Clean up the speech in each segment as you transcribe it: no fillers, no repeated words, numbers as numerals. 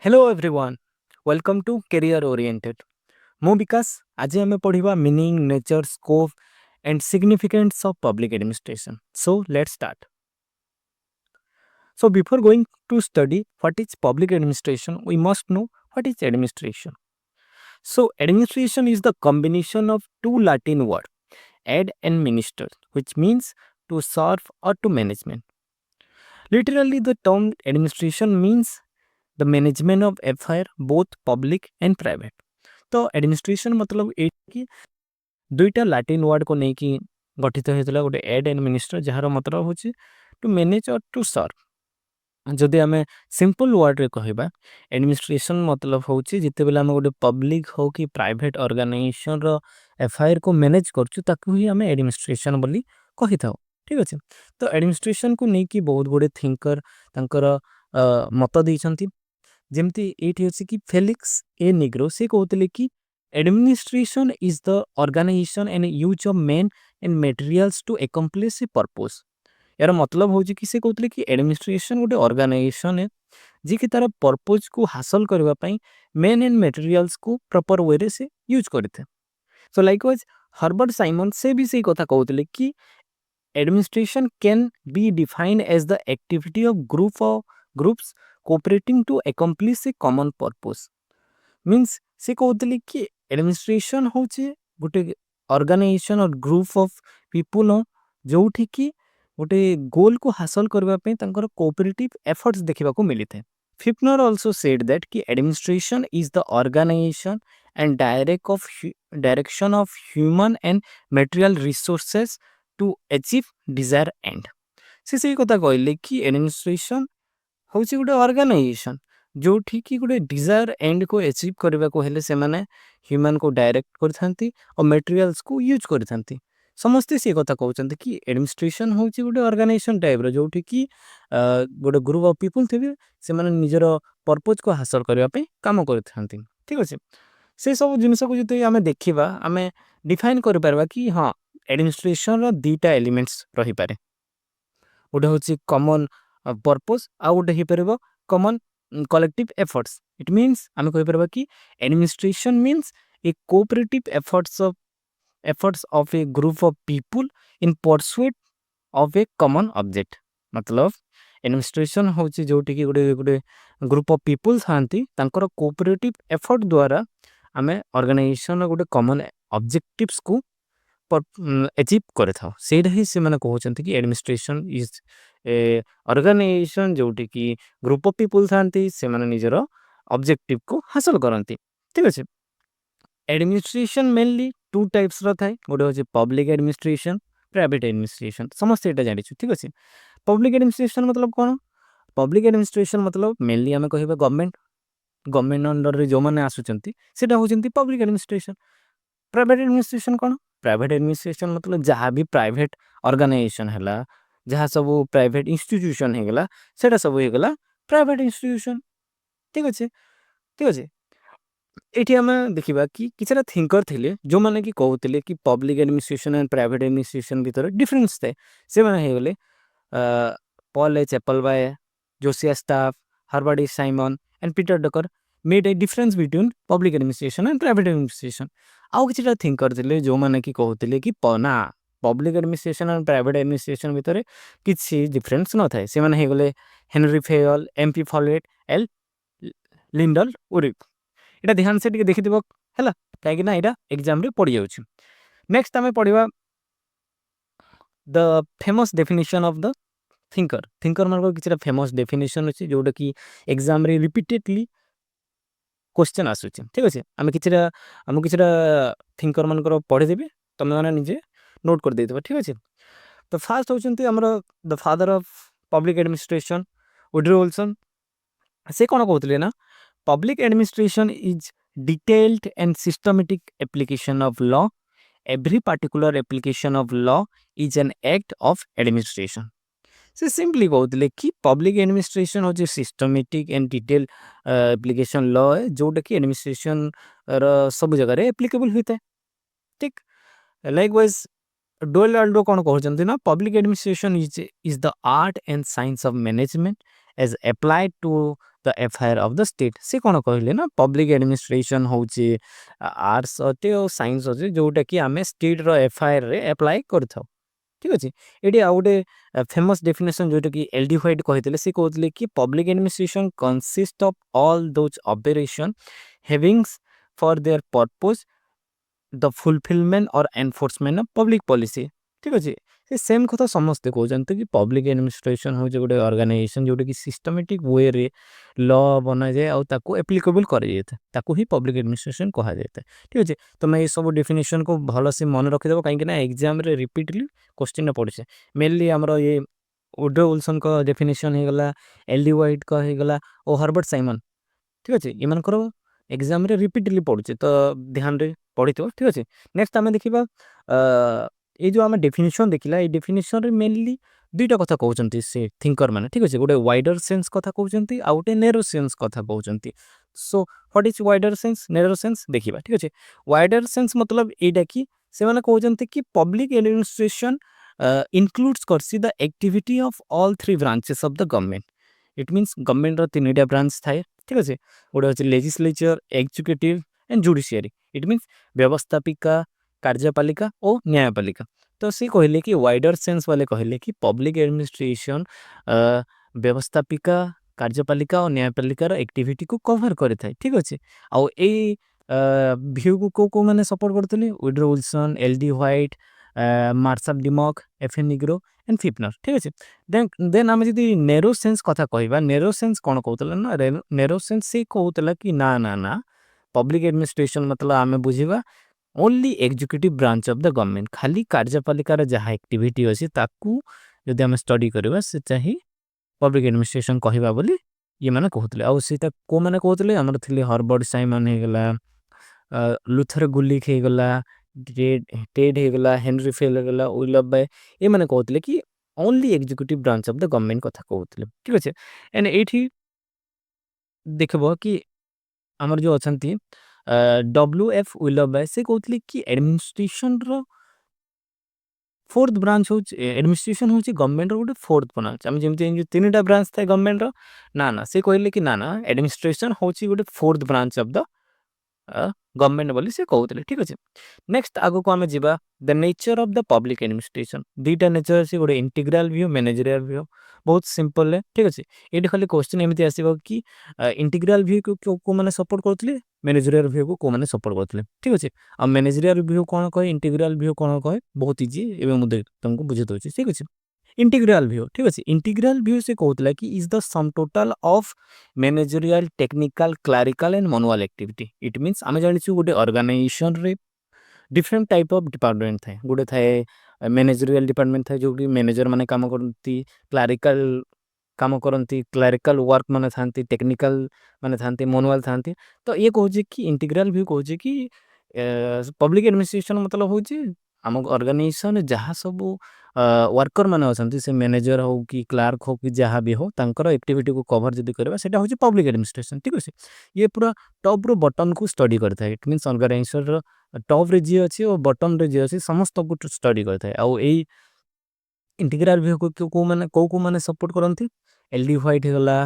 Hello everyone welcome to career oriented मु विकास आज आम पढ़ा meaning nature scope and significance of public administration so let's start so before going to study what is public administration we must know what is administration so administration is the combination of two Latin words ad and minister which means to serve or to management literally the term administration means the management of affair both public and private तो administration मतलब ये कि दुईटा Latin word को लेकिन गठित होता गोटे एड एंड मिनिस्टर जार मतलब हूँ टू मैनेज और टू सर्व जदि आम सिंपल वर्ड रे कहबा एडमिनिस्ट्रेशन मतलब हूँ जिते बेले आम गोटे पब्लिक हो कि प्राइवेट ऑर्गेनाइजेशन रो एफआईआर को मैनेज करछु ताकू ही आम एडमिनिस्ट्रेशन बोली कहि थाउ ठीक अछि तो एडमिनिस्ट्रेशन को लेकिन बहुत गुडे थिंकर तांकर मत देइछंती जेमती एठी अछि कि फेलिक्स ए निग्रो से कहते कि administration is the organisation and use of men and materials to accomplish a purpose यार मतलब हो कि से कहते कि एडमिनिस्ट्रेशन गोटे ऑर्गेनाइजेशन है जी कि तार पर्पस को हासिल करबा पई मेन एंड मटेरियल्स को प्रॉपर वे रे से यूज करथे सो लाइकवाइज हर्बर्ट साइमन से भी सही कथा कहते कि administration can be defined as the activity of groups cooperating to accomplish a common purpose means से कहते कि एडमिनिस्ट्रेशन हूँ गोटे ऑर्गेनाइजेशन और ग्रुप ऑफ पीपुल हो जो कि गोटे गोल को हासिल करने कोऑपरेटिव एफर्ट्स देखा मिली थे फिफ्नर ऑल्सो सेड दैट कि administration is the organisation and direction of human and material resources to achieve desire end से सही कथा कहले कि एडमिनिस्ट्रेशन हूँ गोटे ऑर्गेनाइजेशन जो कि गोटे डिजायर एंड को अचीव करने को हेले से माने ह्यूमन को डायरेक्ट करथांती और मटेरियल्स को यूज करथांती समस्ते से कथा कहते कि एडमिनिस्ट्रेशन हूँ गोटे ऑर्गेनाइजेशन टाइप रो जो कि गोटे ग्रुप ऑफ पीपल थे से माने निजर पर्पज को हासिल करने काम करथांती ठीक अच्छे से सब जिनस को जो आम देखा आम डिफाइन कर पारबा कि हाँ एडमिनिस्ट्रेशन रो दीटा एलिमेंट्स रही पारे गोटे हूँ कॉमन पर्पस आउ गोटे हो पार common collective efforts it means आम कहि परबा कि administration means a cooperative efforts of a group of people in pursuit of a common object मतलब administration होची जोटी कि गोटे गोटे ग्रुप ऑफ पीपल थांती तांकर कोऑपरेटिव एफर्ट द्वारा आमे ऑर्गेनाइजेशन गोटे कॉमन ऑब्जेक्टिव्स को अचीव करे था सेटा ही से माने कहउचंती कि एडमिनिस्ट्रेशन इज ए ऑर्गेनाइजेशन जोटी कि ग्रुप ऑफ पीपल थांती से माने निजर ऑब्जेक्टिव को हासिल करंती ठीक अछि एडमिनिस्ट्रेशन मेनली टू टाइप्स रो थाए गोटे होचे पब्लिक एडमिनिस्ट्रेशन प्राइवेट एडमिनिस्ट्रेशन समस्त एटा जानिछु ठीक अछि पब्लिक एडमिनिस्ट्रेशन मतलब कोन पब्लिक एडमिनिस्ट्रेशन मतलब मेनली हमें कहबा गवर्नमेंट अंडर रे जो माने आसुचंती सेटा होचंती पब्लिक एडमिनिस्ट्रेशन प्राइवेट एडमिनिस्ट्रेशन कौन प्राइवेट एडमिनिस्ट्रेशन मतलब जहाँ भी प्राइवेट ऑर्गेनाइजेशन है जहाँ सब प्राइवेट इंस्टीट्यूशन होगा सेटा सब होगा प्राइवेट इंस्टीट्यूशन ठीक अच्छे ठीक अच्छे ये आम देखा कि किसी थिंकर थे जो मैंने कि कहते कि public administration and private administration भितर डिफरेन्स थाए से मैंने हो गले Paul H Appleby Josiah Stamp Herbert A Simon and Peter Drucker made a difference between public administration and private administration आउ कि थिंकर थे जो मैंने कि कहते कि ना public administration and private administration भितर किसी डिफरेन्स न थाए से मैंने हो गले Henri Fayol MP Follett L Lyndall Urwick इटा ध्यान से देखिथिबो हैला काहे कि ना इटा एग्जाम रे पड़ी जाउछि नेक्स्ट आमे पढ़िबा the famous definition of the thinker मानको किछटा फेमस डेफिनेशन अछि जोटा कि एग्जाम रे रिपीटेडली क्वेश्चन आसुछि ठीक अछि आमे किछटा थिंकर मानकर पढ़ि देबे तमे माने निजे नोट कर देइतबा ठीक अछि तो फर्स्ट होचंती हमर the father of public administration Woodrow Wilson से कोन कहतले ना Public administration is detailed and systematic application of law. Every particular application of law is an act of administration. से सिंपली कहते कि पब्लिक एडमिनिस्ट्रेशन हूँ systematic and detail application law है जोटा कि administration सब जगह एप्लिकेबल होता है ठीक लाइकवाइज डोएल आल्डो कौन कहते ना public administration is the art and science of management as applied to the affairs of the state से कौन कहले ना पब्लिक एडमिनिस्ट्रेशन होची आर्ट्स अटे और साइंस अटे जोटा कि आमे स्टेट रो एफआईआर रे अप्लाई करथाउ ठीक अछि एडी आ गोटे फेमस डेफिनेशन जोटा कि एलडी व्हाइट कहितले से कहतले कि public administration consist of all those operation having for their purpose the fulfilment और एनफोर्समेंट ऑफ पब्लिक पॉलिसी ठीक अछि से सेम कथा समस्ते कहते कि पब्लिक एडमिनिस्ट्रेशन हूँ गोटे ऑर्गेनाइजेशन जोटा कि सिस्टमेटिक वे रे लॉ बना जाए और ताको एप्लिकेबल कर ताको ही पब्लिक एडमिनिस्ट्रेशन कहा जाता है ठीक अच्छे तुम ये सब डेफिनेशन को भल से मन रखिदेव कहीं एग्जाम रे रिपीटली क्वेश्चन पड़े मेनली आमर ये वुड्रो विल्सन का डेफिनेशन हो गला एलडी व्हाइट का हो गला और हर्बर्ट साइमन ठीक अच्छे इमानकर एग्जाम रे रिपीटली पड़ुचे तो ध्यान रे पढ़ी ठीक अच्छे नेक्स्ट आम देखा ये जो आम डेफिनेशन देखला ये डेफिनेशन रे मेनली दुईटा कथा कहते से थिंकर मैंने ठीक अच्छे गोटे वाइडर सेंस कथा कहते आउ गोटे नेरो सेंस कथा कहते so what is wider sense narrow sense देखा ठीक अच्छे वाइडर सेंस मतलब यहाँ कि से मैंने कहते कि पब्लिक एडमिनिस्ट्रेशन इनक्लूड्स करसी the activity of all three branches of the government it means government रो तीनटा ब्रांच थाए ठीक अच्छे गोटे अच्छे legislature executive and judiciary it means व्यवस्थापिका कार्यपालिका और न्यायपालिका तो सी कहले कि वाइडर सेंस वाले कहले कि पब्लिक एडमिनिस्ट्रेशन व्यवस्थापिका कार्यपालिका और न्यायपालिकार एक्टिविटी को कवर करे थाए ठीक अच्छे आउ ए भ्यू को मैंने सपोर्ट करते Woodrow Wilson LD White Marshall Dimock FN Nigro and Pfiffner ठीक अच्छे देन आम जी नेरो सेंस कथा कहवा नेरो सेंस कौन कहते ना नेरो सेंस से कहला कि ना ना ना पब्लिक एडमिनिस्ट्रेशन मतलब आम बुझा only executive branch of the government खाली कार्यपालिकार जहाँ एक्टिविटी अच्छी ताकू जदि आम स्टडी करवा से चाहिए पब्लिक एडमिनिस्ट्रेशन कहवा बोली ये मैंने कहते आउ सीटा को मैंने कहते आमर थे हर्बर्ट साइमन होगला लुथर गुलिक होगला टेड होगला हेनरी फेल होगला विलियम बाय ये मैंने कहते कि only executive branch of the government कथा कहते ठीक अच्छे एंड ये देखब कि आमर जो अच्छा WF विलियम बाय से कहते कि एडमिनिस्ट्रेशन रो फोर्थ ब्रांच हो एडमिनिस्ट्रेशन हूँ गवर्नमेंट गोटे फोर्थ ब्रांच आम जमी तीन टा ब्रांच थाए गवर्नमेंट ना ना से कहले कि ना ना एडमिनिस्ट्रेशन हूँ गोटे fourth branch of the government बोली से कहते ठीक अच्छे नेक्स्ट आगो को आम जा the nature of the public administration दुईटा नेचर अच्छे गोटे इंटीग्राल व्यू मैनेजरियल व्यू बहुत सिंपल है ठीक अच्छे ये खाली क्वेश्चन एमती आसो कि इंटीग्राल व्यू को मैंने सपोर्ट करते मैनेजरियल व्यू को मैंने सपोर्ट करते ठीक अच्छे आ मैनेजरियल व्यू कौन कहे इंटीग्राल व्यू कौन कहे बहुत इजी एवं मुझे तुमको बुझे दूसरी ठीक अच्छे इंटीग्राल व्यू ठीक अच्छे इंटीग्राल व्यू से कहला कि is the sum total of managerial technical clerical and manual activity it means आम जानी गोटे ऑर्गेनाइजेशन रे डिफरेंट टाइप ऑफ डिपार्टमेंट थाए गोटे थाए मैनेजरियल डिपार्टमेंट थाए जो मैनेजर माने काम करती क्लरिकल काम करती क्लरिकल वर्क माने थांती टेक्निकल माने थांती मैनुअल थांती तो ये कहूँ कि इंटीग्राल व्यू कहूँ कि पब्लिक एडमिनिस्ट्रेशन मतलब हूँ आम ऑर्गेनाइजेशन जहाँ सब वर्कर माने अच्छा से मैनेजर हो कि क्लार्क हो कि जहाँ भी हो तांकर एक्टिविटी को कवर जब करवा सेटा हूँ पब्लिक एडमिनिस्ट्रेशन ठीक अच्छे ये पूरा टॉप रो बटन को स्टडी करता है इट मीन्स ऑर्गेनाइजेशन टॉप रे जी अच्छी और बटन रे जी अच्छी समस्त को स्टडी करता है आउ यही इंटीग्राल व्यू को मैंने सपोर्ट करती एलडी व्हाइट होगला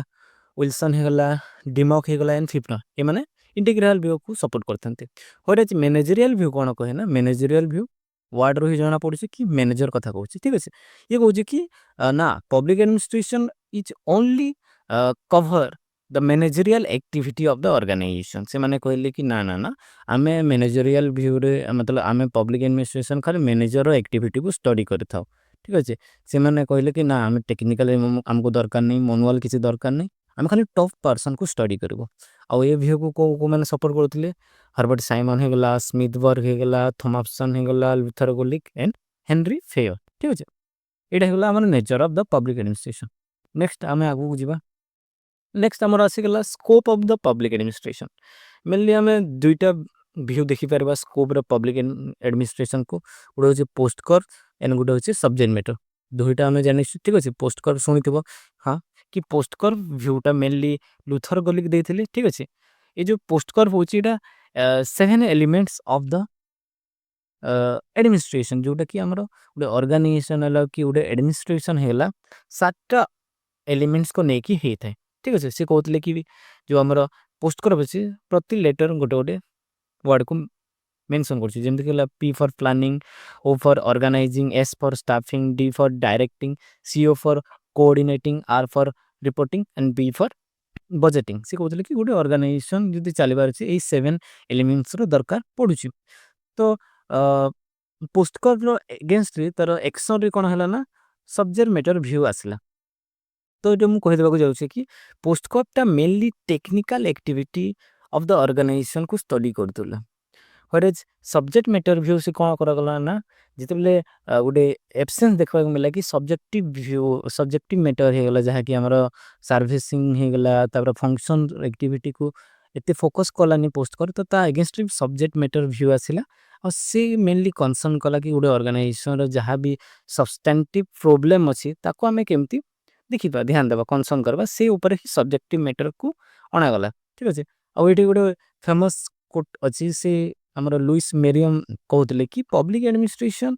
विल्सन होगला डिमक होगला एंड फिपनर ये मैंने इंटीग्राल व्यू को सपोर्ट करते होर मैनेजरियल व्यू कौन कहे ना मैनेजरियल व्यू वार्ड रो ही जना पड़े कि मैनेजर कथा कहूँ ठीक अच्छे ये कहूँ कि ना public administration is only cover the managerial activity of the organisation से मैंने कहले कि ना ना ना आम मैनेजरियल व्यू रे मतलब आम पब्लिक एडमिनिस्ट्रेशन खाली मैनेजर एक्टिविटी को स्टडी करता ठीक अच्छे से मैंने कहले कि ना आम टेक्निकल आमको दरकार नहीं मैनुअल किसी दरकार नहीं आम खाली टॉप पर्सन को स्टडी करबो आउ ये व्यू को मैंने सपोर्ट करते हर्बर्ट साइमन होगला स्मिथबर्ग होगला थॉमसन होगला Luther Gulick and Henri Fayol ठीक अच्छे यहाँ होगा आम nature of the public administration next आम आगू जावा नेक्स्ट आमर आसीगला scope of the public administration mainly आम दुईटा व्यू देखिपर स्कोप द पब्लिक एडमिनिस्ट्रेशन को गोटे हूँ पोस्ट कर एंड गोटे हूँ सब्जेक्ट मैटर दुईटा आम जानी ठीक अच्छे पोस्ट कर शुणी हाँ कि पोस्ट कर भ्यूटा मेनली लुथर गलिक देते ठीक अच्छे ये जो पोस्ट कर हूँ 7 एलिमेंट्स ऑफ द एडमिनिस्ट्रेशन जोटा कि आमर गोटे ऑर्गेनाइजेशन कि गोटे एडमिनिस्ट्रेशन है 7टा एलिमेंट्स को लेकिन होता है ठीक अच्छे सी कहते कि जो आम पोस्ट अच्छे प्रति लेटर गोटे गोटे वर्ड को मेंशन करछि जेमति कि P for planning, O for organising, S for staffing, D for directing, C O for coordinating, R for reporting and B for budgeting. से कहते कि गोटे ऑर्गेनाइजेशन जदि चलबार अछि एई 7 एलिमेंट्स रो दरकार पडुछि। तो पोस्ट कर एगेंस्ट रे तर एक्शन रे कोन हला ना सब्जेक्ट मैटर व्यू आसला। तो ये मुझे कहीदेक जाऊँ कि पोस्टकॉपटा mainly technical activity of the organisation को स्टडी करतुला। व्हेरेज सब्जेक्ट मैटर व्यू से कौन करागला ना जितेबले गोटे एब्सेंस देखा मिला कि सब्जेक्टिव व्यू सब्जेक्टिव मैटर हो गला जहाँ कि हमारा सर्विसिंग हो गला तापर फंक्शन एक्टिविटी को एते फोकस कलानी पोस्ट कर तो ता अगेंस्ट सब्जेक्ट मैटर व्यू आसिला और से मेनली कंसर्न कला कि गोटे ऑर्गेनाइजेशन जहाँ भी सब्सटेंटिव प्रॉब्लम अच्छी ताको आमे केमती देखिपा ध्यान देवा कंसर्न करबा से ऊपर ही सब्जेक्टिव मैटर को अणागला। ठीक अच्छे आउ ये गोटे फेमस कोट अच्छी से हमारा लुइस मेरियम कहते कि public administration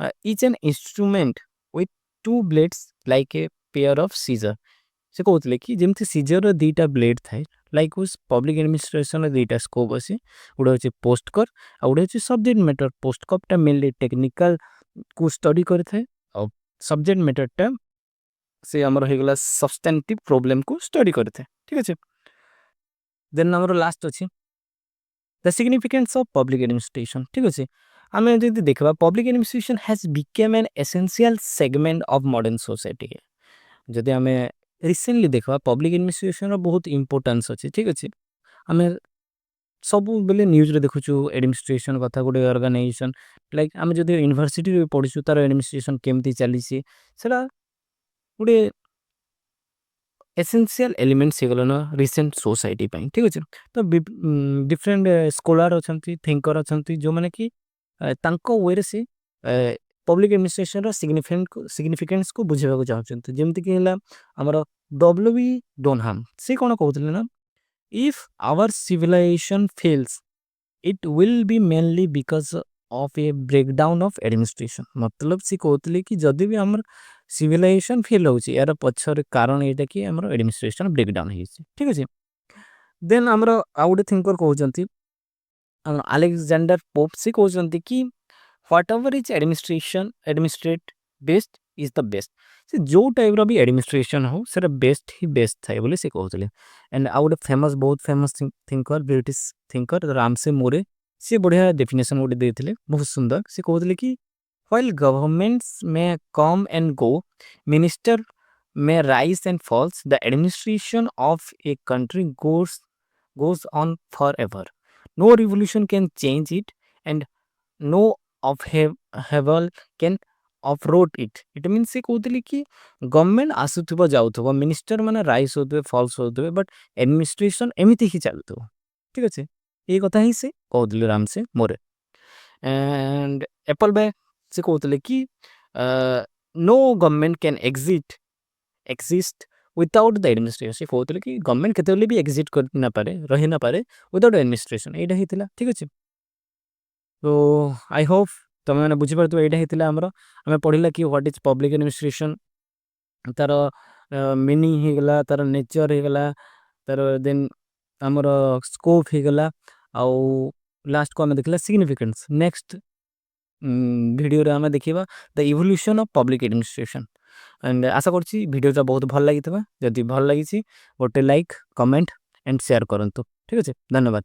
is an instrument with two blades like a pair of scissor. से कहते कि जमती सीजर दीटा ब्लेड थाए लाइक उस पब्लिक एडमिनिस्ट्रेशन दीटा स्कोप अच्छे गोटे हूँ पोस्ट कर आ गोटे हूँ सब्जेक्ट मैटर पोस्ट कपटा मेनली टेक्निकल को स्टडी करे और सब्जेक्ट मैटरटा से आमर हो गला सब्सटेंटिव प्रॉब्लम को स्टडी करे। ठीक अच्छे देन आमर लास्ट अच्छी the significance of public administration. ठीक अच्छे आम जो देखा public administration has became an essential segment of modern society. जदि आम रिसेंटली देखा पब्लिक एडमिनिस्ट्रेशन बहुत इंपोर्टेंस अच्छे। ठीक अच्छे आम सब बेले न्यूज रे देखुछु एडमिनिस्ट्रेशन कथा गोटे ऑर्गेनाइजेशन लाइक आम जो यूनिवर्सिटी पढ़ीछु तार एडमिनिस्ट्रेशन केमती चली सेटा गोटे एसेंशियल एलिमेंट्स हो गलन रिसेंट सोसाइटी पाई। ठीक अच्छे तो डिफरेंट स्कॉलर अच्छा थिंकर अच्छा जो मैंने कि तांको वे से पब्लिक एडमिनिस्ट्रेशन सिग्निफिकेंस को बुझेबा चाहते जमती कि आमर डब्ल्यू डोनहाम से कौन कहते ना if our civilisation fails it will be mainly because of a breakdown of administration. मतलब सी कहते कि जदि भी आम सिविलाइजेशन फेल हो यार पछर कारण यहाँ कि आम एडमिनिस्ट्रेशन ब्रेकडाउन हो। ठीक अच्छे देन आमर आउ गोटे थिंकर कहते अलेक्जेंडर पोप से कहते कि what ever is administration administrate best is the best. से जो टाइप रो भी एडमिनिस्ट्रेशन हो से बेस्ट ही बेस्ट थाए बोले से कहते। एंड आउ गोटे फेमस बहुत famous thinker British thinker Ramsay Muir से बढ़िया डेफिनेशन गोटे देते बहुत सुंदर से कहते कि while governments may come and go, minister may rise and falls, the administration of a country goes on forever. No revolution can change it, and no upheaval can uproot it. It means से कहते कि government आसुथबो जाउथबो minister माने rise होतबे falls होतबे but administration एमिति ही चलतो। ठीक अच्छे ये कथा ही से कहते राम से मोरे एंड एप्पल बाय से कहते कि no government can exist without the administration. से कहते कि गवर्नमेंट केतेबेले भी एक्जिस्ट कर ना पारे रही ना पारे विदाउट एडमिनिस्ट्रेशन एटा हितला। ठीक अच्छे तो आई होप तुम मैंने बुझीपार तो यहाँ होता आमर आम पढ़ला कि व्हाट इज पब्लिक एडमिनिस्ट्रेशन तार मीनिंग हो गला तार नेचर हो गला तार देन आमर स्कोप हो गला आउ लास्ट को आम देखला सिग्निफिकेंस। नेक्स्ट वीडियो रे आम देखा the evolution of public administration and आशा करछि वीडियोटा बहुत भल लगी जदि भल लगी गोटे लाइक कमेंट एंड शेयर करंतु। ठीक अच्छे धन्यवाद।